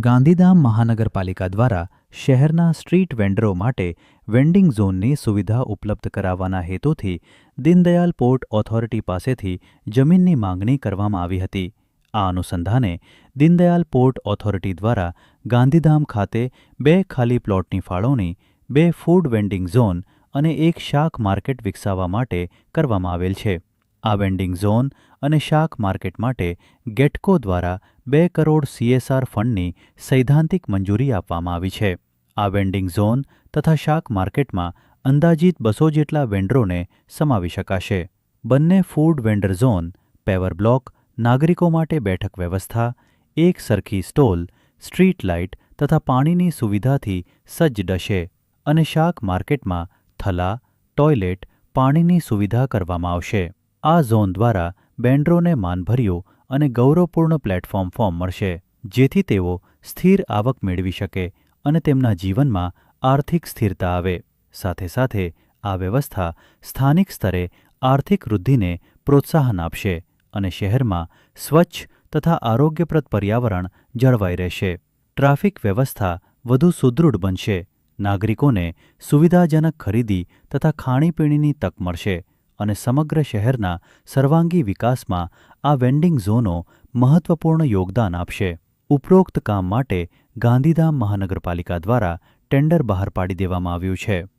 ગાંધીધામ મહાનગરપાલિકા દ્વારા શહેરના સ્ટ્રીટ વેન્ડરો માટે વેન્ડિંગ ઝોનની સુવિધા ઉપલબ્ધ કરાવવાના હેતુથી દીનદયાલ પોર્ટ ઓથોરિટી પાસેથી જમીનની માંગણી કરવામાં આવી હતી. આ અનુસંધાને દીનદયાલ પોર્ટ ઓથોરિટી દ્વારા ગાંધીધામ ખાતે 2 ખાલી પ્લોટની ફાળવણી, 2 ફૂડ વેન્ડિંગ ઝોન અને 1 શાક માર્કેટ વિકસાવવા માટે કરવામાં આવેલ છે. આ વેન્ડિંગ ઝોન અને શાક માર્કેટ માટે ગેટકો દ્વારા 2 કરોડ CSR ફંડની સૈદ્ધાંતિક મંજૂરી આપવામાં આવી છે. આ વેન્ડિંગ ઝોન તથા શાક માર્કેટમાં અંદાજિત 200 જેટલા વેન્ડરોને સમાવી શકાશે. બંને food vendor zone, paver block, નાગરિકો માટે બેઠક વ્યવસ્થા, એક સરખી સ્ટોલ, સ્ટ્રીટ લાઇટ તથા પાણીની સુવિધાથી સજ્જ રહેશે અને શાક માર્કેટમાં થલા, ટોયલેટ, પાણીની સુવિધા કરવામાં આવશે. આ ઝોન દ્વારા વેન્ડરોને માનભર્યું અને ગૌરવપૂર્ણ પ્લેટફોર્મ મળશે, જેથી તેઓ સ્થિર આવક મેળવી શકે અને તેમના જીવનમાં આર્થિક સ્થિરતા આવે. સાથે સાથે આ વ્યવસ્થા સ્થાનિક સ્તરે આર્થિક વૃદ્ધિને પ્રોત્સાહન આપશે અને શહેરમાં સ્વચ્છ તથા આરોગ્યપ્રદ પર્યાવરણ જળવાઈ રહેશે. ટ્રાફિક વ્યવસ્થા વધુ સુદૃઢ બનશે. નાગરિકોને સુવિધાજનક ખરીદી તથા ખાણીપીણીની તક મળશે અને સમગ્ર શહેરના સર્વાંગી વિકાસમાં આ વેન્ડિંગ ઝોનો મહત્વપૂર્ણ યોગદાન આપશે. ઉપરોક્ત કામ માટે ગાંધીધામ મહાનગરપાલિકા દ્વારા ટેન્ડર બહાર પાડી દેવામાં આવ્યું છે.